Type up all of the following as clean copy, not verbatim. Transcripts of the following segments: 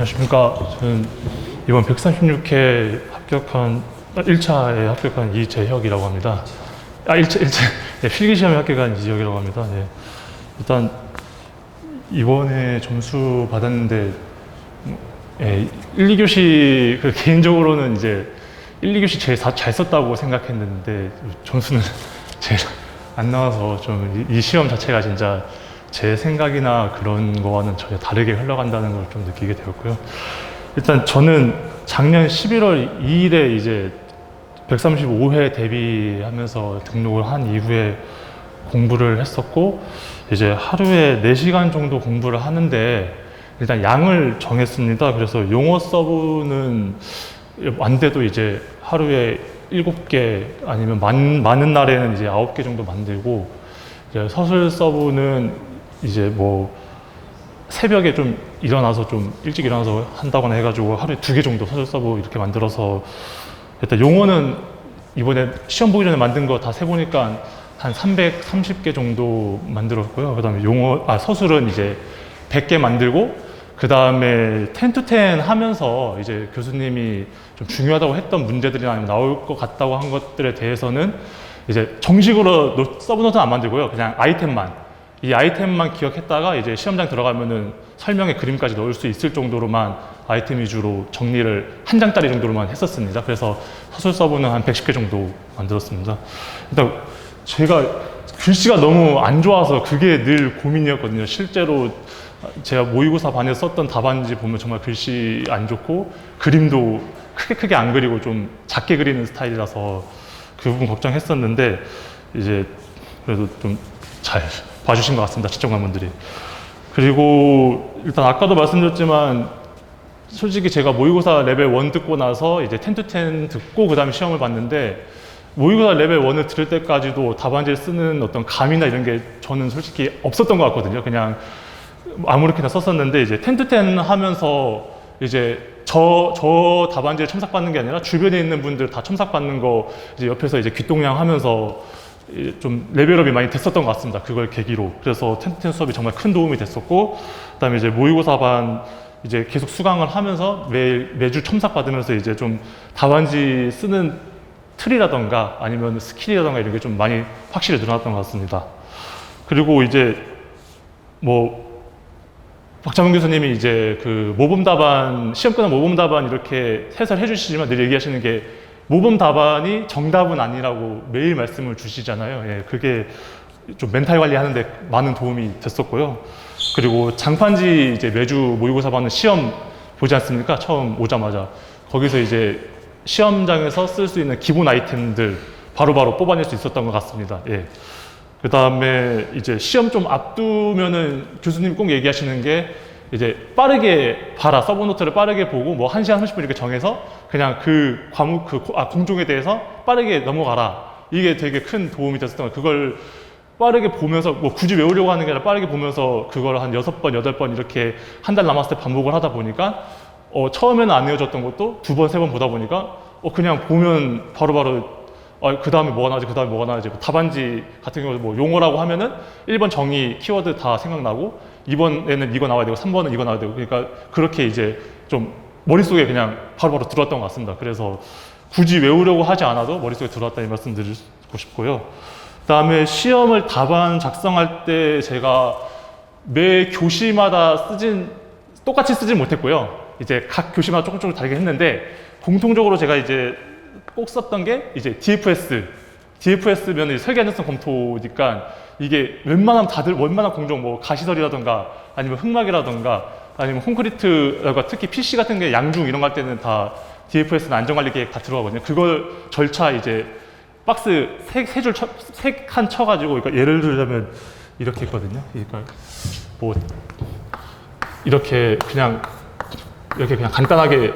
안녕하십니까. 저는 이번 136회 합격한 1차에 합격한 이재혁이라고 합니다. 1차 네, 필기시험에 합격한 이재혁이라고 합니다. 네. 일단 이번에 점수 받았는데 1, 2교시 개인적으로는 이제 1, 2교시 제일 잘 썼다고 생각했는데 점수는 제일 안 나와서 좀 이 시험 자체가 진짜 제 생각이나 그런 거와는 전혀 다르게 흘러간다는 걸 좀 느끼게 되었고요. 일단 저는 작년 11월 2일에 이제 135회 데뷔하면서 등록을 한 이후에 공부를 했었고, 이제 하루에 4시간 정도 공부를 하는데 일단 양을 정했습니다. 그래서 용어 서브는 안 돼도 이제 하루에 7개 아니면 많은 날에는 이제 9개 정도 만들고, 이제 서술 서브는 이제 뭐 새벽에 좀 일어나서 좀 일찍 일어나서 한다거나 해가지고 하루에 2개 정도 서술 서브 이렇게 만들어서, 일단 용어는 이번에 시험 보기 전에 만든 거 다 세보니까 한 330개 정도 만들었고요. 그 다음에 서술은 이제 100개 만들고, 그 다음에 10to10 하면서 이제 교수님이 좀 중요하다고 했던 문제들이나 아니면 나올 것 같다고 한 것들에 대해서는 이제 정식으로 서브 노트는 안 만들고요. 그냥 이 아이템만 기억했다가 이제 시험장 들어가면은 설명에 그림까지 넣을 수 있을 정도로만 아이템 위주로 정리를 한 장짜리 정도로만 했었습니다. 그래서 서술 서브는 한 110개 정도 만들었습니다. 일단 제가 글씨가 너무 안 좋아서 그게 늘 고민이었거든요. 실제로 제가 모의고사 반에서 썼던 답안지 보면 정말 글씨 안 좋고 그림도 크게 안 그리고 좀 작게 그리는 스타일이라서 그 부분 걱정했었는데, 이제 그래도 좀 잘 봐주신 것 같습니다, 시청자분들이. 그리고 일단 아까도 말씀드렸지만 솔직히 제가 모의고사 레벨 1 듣고 나서 이제 10to10 듣고 그 다음에 시험을 봤는데, 모의고사 레벨 1을 들을 때까지도 답안지를 쓰는 어떤 감이나 이런 게 저는 솔직히 없었던 것 같거든요. 그냥 아무렇게나 썼었는데, 이제 10to10 하면서 이제 저 답안지를 첨삭받는 게 아니라 주변에 있는 분들 다 첨삭받는 거 이제 옆에서 이제 귓동양 하면서 좀 레벨업이 많이 됐었던 것 같습니다. 그걸 계기로. 그래서 10to10 수업이 정말 큰 도움이 됐었고, 그 다음에 이제 모의고사 반 이제 계속 수강을 하면서 매주 첨삭받으면서 이제 좀 답안지 쓰는 틀이라던가 아니면 스킬이라던가 이런 게 좀 많이 확실히 늘어났던 것 같습니다. 그리고 이제 뭐 박찬문 교수님이 이제 그 모범 답안, 시험 끝난 모범 답안 이렇게 해설해 주시지만 늘 얘기하시는 게 모범 답안이 정답은 아니라고 매일 말씀을 주시잖아요. 예, 그게 좀 멘탈 관리하는데 많은 도움이 됐었고요. 그리고 장판지 이제 매주 모의고사 받는 시험 보지 않습니까? 처음 오자마자. 거기서 이제 시험장에서 쓸 수 있는 기본 아이템들 바로바로 뽑아낼 수 있었던 것 같습니다. 예. 그 다음에 이제 시험 좀 앞두면은 교수님 꼭 얘기하시는 게 이제 빠르게 봐라. 서브노트를 빠르게 보고 뭐 1시간 30분 이렇게 정해서 그냥 그 과목, 공종에 대해서 빠르게 넘어가라. 이게 되게 큰 도움이 됐었던 거예요. 그걸 빠르게 보면서 뭐 굳이 외우려고 하는 게 아니라 빠르게 보면서 그걸 한 6번, 8번 이렇게 한 달 남았을 때 반복을 하다 보니까 처음에는 안 외워졌던 것도 2번, 3번 보다 보니까 그냥 보면 바로바로 그 다음에 뭐가 나오지, 그 다음에 뭐가 나오지. 답안지 같은 경우 뭐 용어라고 하면은 1번 정의, 키워드 다 생각나고 2번에는 이거 나와야 되고 3번은 이거 나와야 되고, 그러니까 그렇게 이제 좀 머릿속에 그냥 바로바로 들어왔던 것 같습니다. 그래서 굳이 외우려고 하지 않아도 머릿속에 들어왔다는 말씀 드리고 싶고요. 그 다음에 시험을 답안 작성할 때 제가 매 교시마다 똑같이 쓰진 못했고요. 이제 각 교시마다 조금 다르게 했는데, 공통적으로 제가 이제 꼭 썼던 게 이제 DFS면 설계 안전성 검토니까 이게 웬만하면 공정 뭐 가시설이라던가 아니면 흑막이라던가 아니면 콘크리트라던가 특히 PC 같은 게 양중 이런 거 할 때는 다 DFS는 안전관리 계획 다 들어가거든요. 그걸 절차 이제 박스 세 칸 쳐가지고, 그러니까 예를 들자면 이렇게 했거든요. 그러니까 뭐 이렇게 그냥 간단하게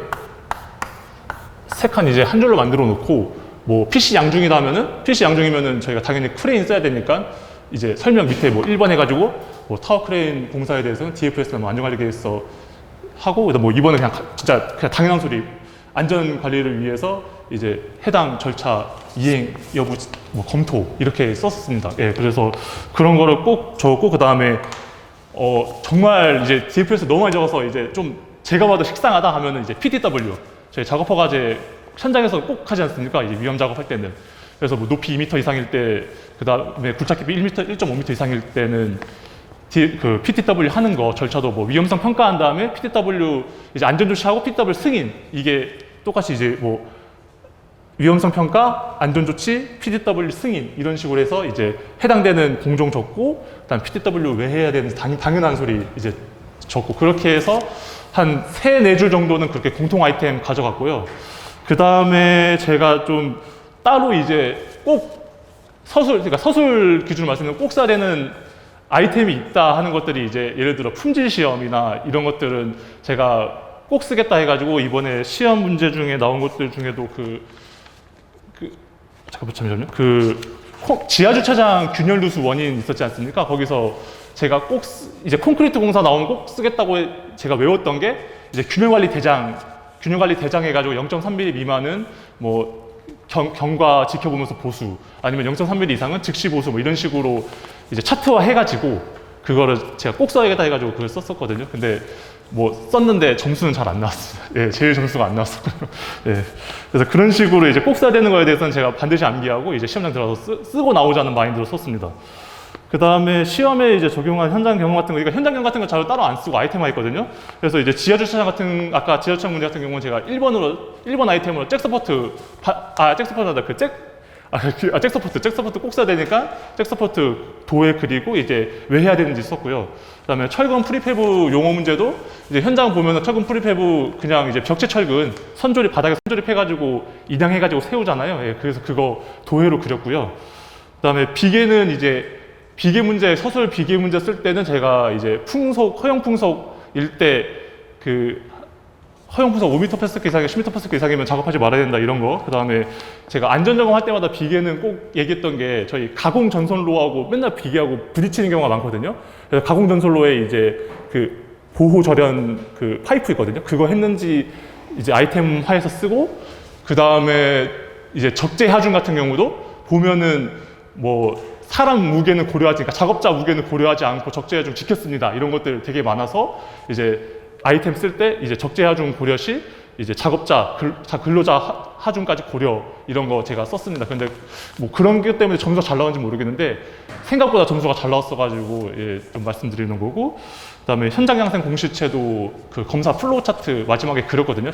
3칸 이제 한 줄로 만들어 놓고, 뭐 PC 양중이면은 저희가 당연히 크레인 써야 되니까 이제 설명 밑에 뭐 1번 해가지고 뭐 타워 크레인 공사에 대해서는 DFS나 뭐 안전관리 계획서 하고, 그다음 뭐 2번은 진짜 당연한 소리, 안전 관리를 위해서 이제 해당 절차 이행 여부 뭐 검토 이렇게 썼습니다. 예, 그래서 그런 거를 꼭 적었고, 그 다음에 정말 이제 DFS 너무 많이 적어서 이제 좀 제가 봐도 식상하다 하면은 이제 PTW, 저희 작업허 과제 현장에서 꼭 하지 않습니까? 이제 위험 작업할 때는. 그래서 뭐 높이 2m 이상일 때, 그 다음에 굴착 깊이 1m, 1.5m 이상일 때는 그 PTW 하는 거 절차도 뭐 위험성 평가한 다음에 PTW 이제 안전조치하고 PTW 승인, 이게 똑같이 이제 뭐 위험성 평가, 안전조치, PTW 승인 이런 식으로 해서 이제 해당되는 공정 적고, 그다음 PTW 왜 해야 되는지 당연한 소리 이제 적고, 그렇게 해서 한 3-4줄 정도는 그렇게 공통 아이템 가져갔고요. 그 다음에 제가 좀 따로 이제 꼭 그러니까 서술 기준으로 말씀드리면 꼭 써야 되는 아이템이 있다 하는 것들이 이제 예를 들어 품질 시험이나 이런 것들은 제가 꼭 쓰겠다 해가지고 이번에 시험 문제 중에 나온 것들 중에도 잠깐만요. 지하 주차장 균열 누수 원인 있었지 않습니까? 거기서 제가 꼭 이제 콘크리트 공사 나오면 꼭 쓰겠다고 제가 외웠던 게 이제 균열 관리 대장 해가지고 0.3mm 미만은 뭐 경과 지켜보면서 보수, 아니면 0.3mm 이상은 즉시 보수, 뭐 이런 식으로 이제 차트화 해가지고 그거를 제가 꼭 써야겠다 해가지고 그걸 썼었거든요. 근데 뭐 썼는데 점수는 잘 안 나왔습니다. 예, 제일 점수가 안 나왔었고요. 예, 그래서 그런 식으로 이제 꼭 써야 되는 거에 대해서는 제가 반드시 암기하고 이제 시험장 들어가서 쓰고 나오자는 마인드로 썼습니다. 그 다음에 시험에 이제 적용한 현장 경험 같은 거, 그러니까 현장 경험 같은 거 자료 따로 안 쓰고 아이템화 했거든요. 그래서 이제 지하 주차장 같은, 아까 지하 주차장 문제 같은 경우는 제가 1번 아이템으로 잭서포트 꼭 써야 되니까 잭서포트 도에 그리고 이제 왜 해야 되는지 썼고요. 그 다음에 철근 프리패브 용어 문제도 이제 현장 보면은 철근 프리패브 그냥 이제 벽체 철근 바닥에 선조립 해가지고 이당해가지고 세우잖아요. 예, 그래서 그거 도해로 그렸고요. 그 다음에 비계는 이제 서술 비계 문제 쓸 때는 제가 이제 허용 풍속일 때 허용 풍속 5m/s 이상에 10m/s 이상이면 작업하지 말아야 된다 이런 거. 그 다음에 제가 안전점검 할 때마다 비계는 꼭 얘기했던 게 저희 가공 전선로하고 맨날 비계하고 부딪히는 경우가 많거든요. 그래서 가공 전선로에 이제 보호 절연 파이프 있거든요. 그거 했는지 이제 아이템화해서 쓰고, 그 다음에 이제 적재 하중 같은 경우도 보면은 뭐 사람 무게는 고려하지, 그러니까 작업자 무게는 고려하지 않고 적재 하중 지켰습니다. 이런 것들 되게 많아서 이제 아이템 쓸 때 이제 적재 하중 고려 시 이제 작업자, 근로자 하중까지 고려, 이런 거 제가 썼습니다. 근데 뭐 그런 것 때문에 점수가 잘 나왔는지 모르겠는데 생각보다 점수가 잘 나왔어가지고 예, 좀 말씀드리는 거고. 그다음에 현장 양생 공시체도 검사 플로우 차트 마지막에 그렸거든요.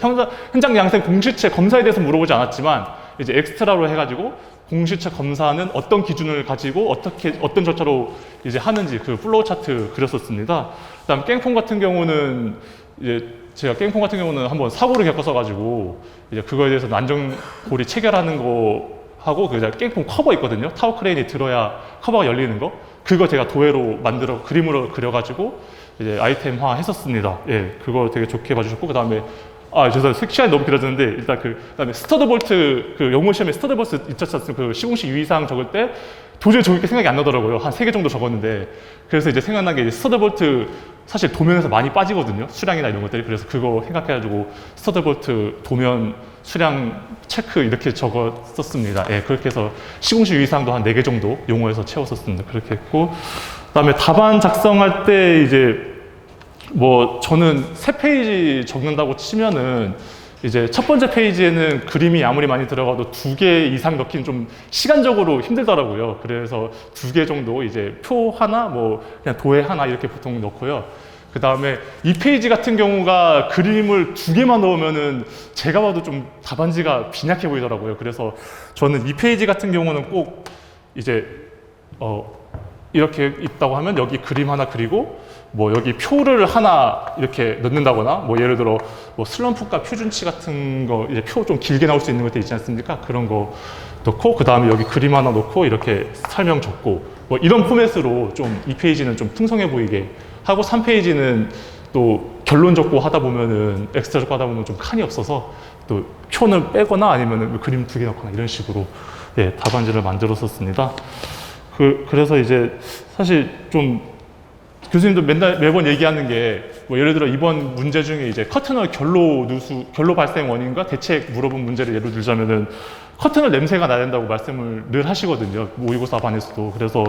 현장 양생 공시체 검사에 대해서 물어보지 않았지만 이제 엑스트라로 해가지고 공시체 검사는 어떤 기준을 가지고 어떤 절차로 이제 하는지 플로우 차트 그렸었습니다. 그다음 깽폰 같은 경우는 이제 제가 깽폰 같은 경우는 한번 사고를 겪어서 가지고 이제 그거에 대해서 안전고리 체결하는 거 하고 깽폰 커버 있거든요. 타워 크레인이 들어야 커버가 열리는 거. 그거 제가 도해로 만들어 그림으로 그려가지고 이제 아이템화 했었습니다. 예, 그거 되게 좋게 봐주셨고, 그다음에 죄송해요. 시간이 너무 길어졌는데, 일단 그다음에 스터드 볼트, 영어 시험에 스터드 볼트 있었지 않습니까? 시공식 유의사항 적을 때 도저히 적을 게 생각이 안 나더라고요. 한 3개 정도 적었는데. 그래서 이제 생각난 게 스터드 볼트 사실 도면에서 많이 빠지거든요. 수량이나 이런 것들이. 그래서 그거 생각해가지고 스터드 볼트 도면 수량 체크 이렇게 적었었습니다. 예, 그렇게 해서 시공식 유의사항도 한 4개 정도 용어에서 채웠었습니다. 그렇게 했고, 그다음에 답안 작성할 때 이제 뭐 저는 3페이지 적는다고 치면은 이제 첫 번째 페이지에는 그림이 아무리 많이 들어가도 2개 이상 넣기는 좀 시간적으로 힘들더라고요. 그래서 2개 정도 이제 표 하나, 뭐 그냥 도해 하나 이렇게 보통 넣고요. 그 다음에 이 페이지 같은 경우가 그림을 2개만 넣으면은 제가 봐도 좀 답안지가 빈약해 보이더라고요. 그래서 저는 이 페이지 같은 경우는 꼭 이제 이렇게 있다고 하면 여기 그림 하나 그리고 뭐 여기 표를 하나 이렇게 넣는다거나, 뭐 예를 들어 뭐 슬럼프가 표준치 같은 거 이제 표 좀 길게 나올 수 있는 것들 있지 않습니까? 그런 거 넣고, 그 다음에 여기 그림 하나 넣고 이렇게 설명 적고, 뭐 이런 포맷으로 좀 이 페이지는 좀 풍성해 보이게 하고, 3페이지는 또 결론 적고 하다 보면은 엑스트라 적고 하다 보면 좀 칸이 없어서 또 표는 빼거나 아니면은 그림 2개 넣거나 이런 식으로 예, 답안지를 만들었었습니다. 그래서 이제 사실 좀 교수님도 매번 얘기하는 게, 뭐 예를 들어 이번 문제 중에 이제 커튼홀 결로 발생 원인과 대책 물어본 문제를 예로 들자면은 커튼홀 냄새가 나야 된다고 말씀을 늘 하시거든요. 모의고사 반에서도. 그래서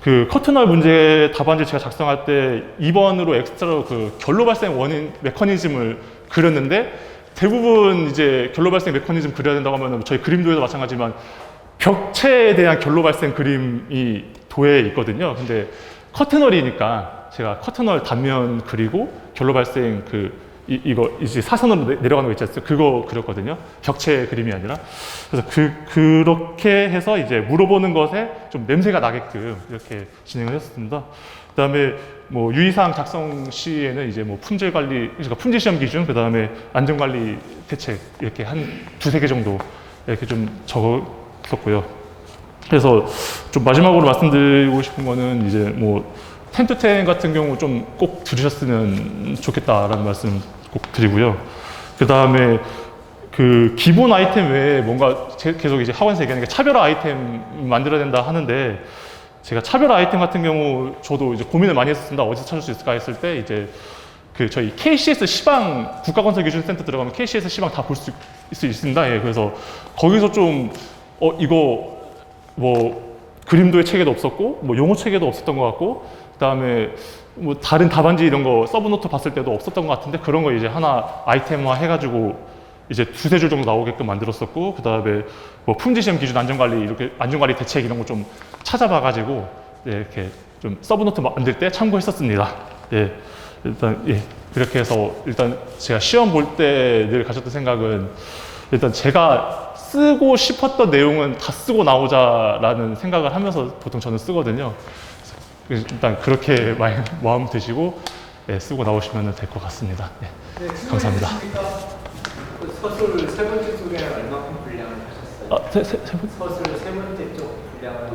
그 커트널 문제 답안지 제가 작성할 때 2번으로 엑스트라로 그 결로 발생 원인 메커니즘을 그렸는데 대부분 이제 결로 발생 메커니즘 그려야 된다고 하면 저희 그림도에도 마찬가지지만 벽체에 대한 결로 발생 그림이 도에 있거든요. 근데 커트널이니까 제가 커트널 단면 그리고 결로 발생 이거 이제 사선으로 내려가는 거 있지 않습니까? 그거 그렸거든요. 벽체 그림이 아니라. 그래서 그렇게 해서 이제 물어보는 것에 좀 냄새가 나게끔 이렇게 진행을 했습니다. 그다음에 뭐 유의사항 작성 시에는 이제 뭐 품질 관리, 그러니까 품질 시험 기준, 그다음에 안전 관리 대책 이렇게 한 두세 개 정도 이렇게 좀 적었었고요. 그래서 좀 마지막으로 말씀드리고 싶은 거는 이제 뭐 10to10 같은 경우 좀 꼭 들으셨으면 좋겠다라는 말씀 꼭 드리고요. 그 다음에 그 기본 아이템 외에 뭔가 계속 이제 학원 세계니까 차별화 아이템 만들어야 된다 하는데 제가 차별화 아이템 같은 경우 저도 이제 고민을 많이 했었습니다. 어디서 찾을 수 있을까 했을 때 이제 그 저희 KCS 시방 국가건설기준센터 들어가면 KCS 시방 다 볼 수 있습니다. 예, 그래서 거기서 좀 이거 뭐 그림도의 체계도 없었고 뭐 용어 체계도 없었던 것 같고 그다음에 뭐 다른 답안지 이런 거 서브노트 봤을 때도 없었던 것 같은데 그런 거 이제 하나 아이템화 해가지고 이제 두세 줄 정도 나오게끔 만들었었고 그다음에 뭐 품질시험 기준 안전관리 이렇게 안전관리 대책 이런 거 좀 찾아봐가지고 예, 이렇게 좀 서브노트 만들 때 참고했었습니다. 예, 일단 예 그렇게 해서 일단 제가 시험 볼 때 늘 가졌던 생각은 일단 제가 쓰고 싶었던 내용은 다 쓰고 나오자라는 생각을 하면서 보통 저는 쓰거든요. 일단 그렇게 마음 드시고 예, 쓰고 나오시면 될 것 같습니다. 예, 네, 감사합니다. 그 서술 세 번째 쪽에 얼마큼 분량을 하셨어요? 서술 세 번째 쪽 분량을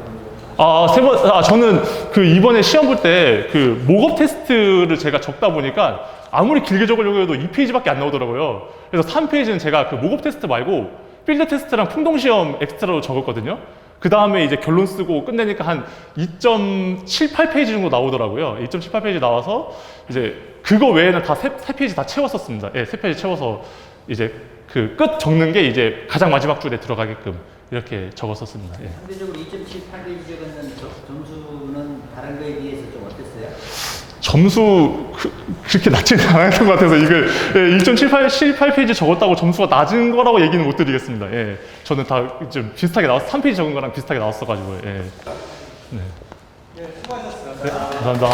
저는 그 이번에 시험 볼 때 그 목업 테스트를 제가 적다 보니까 아무리 길게 적으려고 해도 2페이지밖에 안 나오더라고요. 그래서 3페이지는 제가 그 목업 테스트 말고 필드 테스트랑 풍동시험 엑스트라로 적었거든요. 그 다음에 이제 결론 쓰고 끝내니까 한 2.78페이지 정도 나오더라고요. 2.78페이지 나와서 이제 그거 외에는 다 세 페이지 다 채웠었습니다. 예, 세 페이지 채워서 이제 그 끝 적는 게 이제 가장 마지막 줄에 들어가게끔 이렇게 적었었습니다. 예. 상대적으로 2.78페이지 적은 점수는 다른 거에 비해서 좀 어땠어요? 점수 그렇게 낮지는 않았던 것 같아서 이걸 1.78페이지 적었다고 점수가 낮은 거라고 얘기는 못 드리겠습니다. 예. 저는 다 좀 비슷하게 나왔어 3페이지 적은 거랑 비슷하게 나왔어가지고. 예. 네. 네, 수고하셨습니다. 네, 감사합니다.